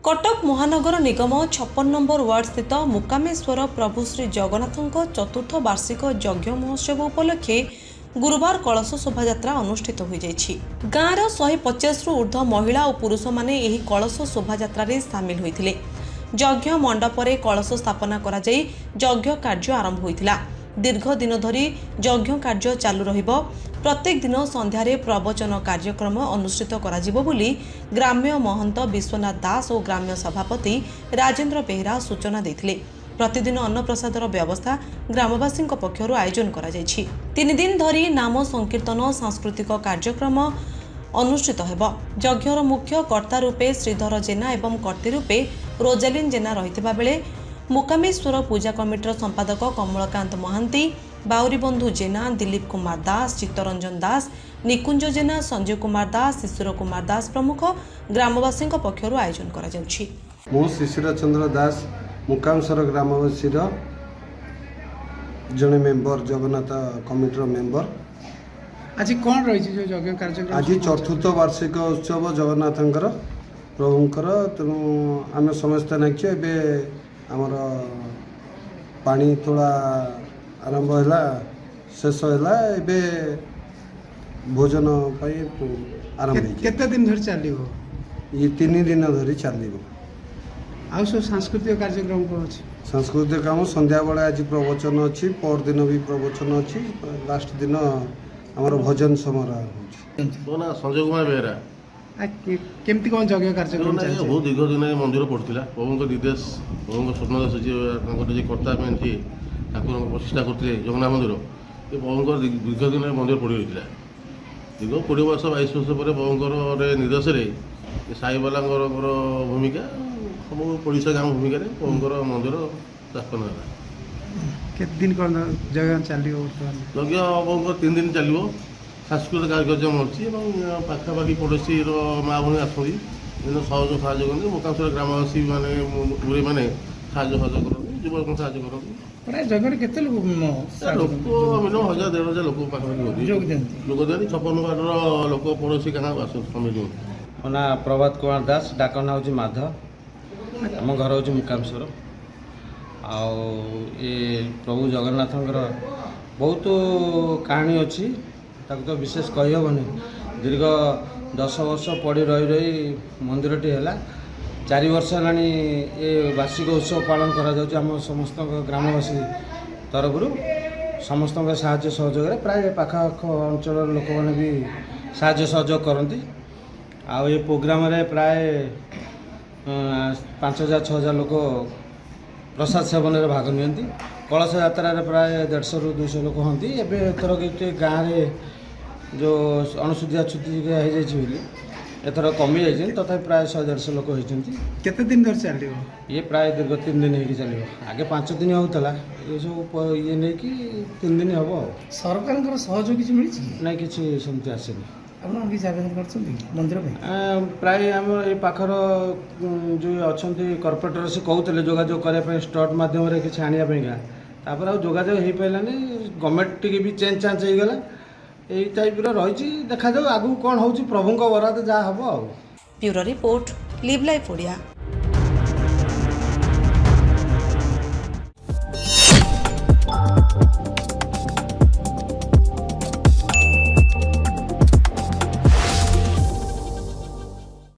कटक महानगर निगम 56 number ward स्थित मुकामेश्वर प्रभु श्री जगन्नाथ चतुर्थ वार्षिक यज्ञ महोत्सव उपलक्षे गुरुवार कलश शोभायात्रा अनुष्ठित हो गाँवर 150 रु ऊर्ध्व महिला और पुरुष माने एही कलश शोभायात्रा सामिल होते यज्ञ मंडपरे कलश स्थापना करा जाई यज्ञ कार्य आरंभ होइथिला। दीर्घ दिन धरी यज्ञ कार्य चालू रहिबो। प्रत्येक दिन संध्यारे प्रवचन कार्यक्रम अनुष्ठित करा जिवो बोली ग्राम्य महंत विश्वनाथ दास और ग्राम्य सभापति राजेन्द्र बेहरा सूचना देथिले। प्रतिदिन अन्नप्रसादर व्यवस्था ग्रामवासी पक्षर आयोजन करा जायछि। 3 दिन धरी नाम संकीर्तन सांस्कृतिक कार्यक्रम अनुष्ठित हेब। यज्ञर मुख्य कर्ता रूपे श्रीधर जेना एवं कर्ती रूपे रोजालिन जेना रहितबा बेले मुकामेश्वर पूजा कमिटर संपादक कमलकांत महांती, बाउरी बंधु जेना, दिलीप कुमार दास, चित्तरंजन दास, निकुंज जेना, संजय कुमार दास, शिशिर कुमार दास प्रमुख ग्रामवासी पक्षर आयोजन करा जाउछि। मो शिशिर चंद्र दास मुकामेश्वर ग्रामवासी जने मेंबर जगन्नाथ कमिटर मेंबर। आज कौन रही जो यज्ञ कार्यक्रम आज चतुर्थ वार्षिक उत्सव जगन्नाथंकर प्रभुंकर तेणु आम समस्त नाक्य ए आमर पानी तोला आरंभ है शेष है भोजन आरंभ केते दिन धरि चलिबो? ये 3 दिन धरी चलिबो। आउ सब सांस्कृतिक कार्यक्रम को अछि? सांस्कृतिक काम संध्या बेले आज प्रवचन अच्छी, पर दिन भी प्रवचन अच्छी, लास्ट दिन आमर भजन समारोह ना संजय कुमार बेहरा। केमती कौन यज्ञ कार्यक्रम बहुत दीर्घ दिन मंदिर पड़ता प्रभु निर्देश प्रभु स्वप्नदास जी कर्ता ठाकुर प्रतिष्ठा करते जगन्नाथ मंदिर ये प्रभुंर दीर्घ दिन मंदिर पड़ रही दीर्घ 20 वर्ष 22 वर्ष पर प्रभुंर निर्देश साईबाला भूमिका सब पड़ोसा गाँव भूमिका प्रभुंर मंदिर स्थापना है। केते दिन कौन यज्ञ चलिबो? यज्ञ प्रभुंर 3 दिन चलो। सांस्कृतिक कार्यक्रम अच्छी पाखापाखि पड़ोशी माँ भाई आसती सहयोग साहय करते मुकामेश्वर ग्रामवासी मैंने बुढ़ी मैंने साहय करते युवक साहय करते प्राय जगह केते लोक मिनिमम 1000-1500 लोक पाखापाखि जोग दिखाती 56 वार्डर लोक पड़ोशी गाँव सम्मिलित होती। ना प्रभात कुमार दास डाकना हूँ माधव आम घर हूँ मुकामेश्वर आउ ये प्रभु जगन्नाथ बहुत कहानी अच्छी ताको तो विशेष कहीहबनी। दीर्घ 10 वर्ष पड़ी रही रही मंदिरटी है 4 वर्ष है ये वार्षिक उत्सव पालन करा समस्त ग्रामवासी तरफ समस्त साहाय्य सहयोग प्राय पाखाख अंचल लोक मैंने भी साहाय्य सहयोग करती। आ ये प्रोग्राम रे प्राय 5000-6000 लोक प्रसाद सेवन में भाग नियंती। कलश यात्रा प्राय 150 ରୁ 200 लोक होती। एथर कि गाँव में जो अणुसूदिया छुट्टी हो एथर कमी जाइए तथा प्राय 100-150 लोक होती। केते दिन धरि चलिबो? ये प्राय दीर्घ 3 दिन हो चलो। आगे 5 दिन होता ये सब ये नहीं कि 3 दिन हम। सरकार सहयोग किसी मिली ना कि सेमती आसेनी मंदिर प्राय आम ये पाखर जो अच्छा कर्पोरेटर से कहते जोगाजोग करने स्टट मध्यम किसी आने तापर जोगाजोग हो पारानी गवर्नमेंट टी भी चेंज चांज होगला यही टाइप रही देखा आगू कौन हो प्रभु बराद जहाँ हम। Bureau report live life Odia.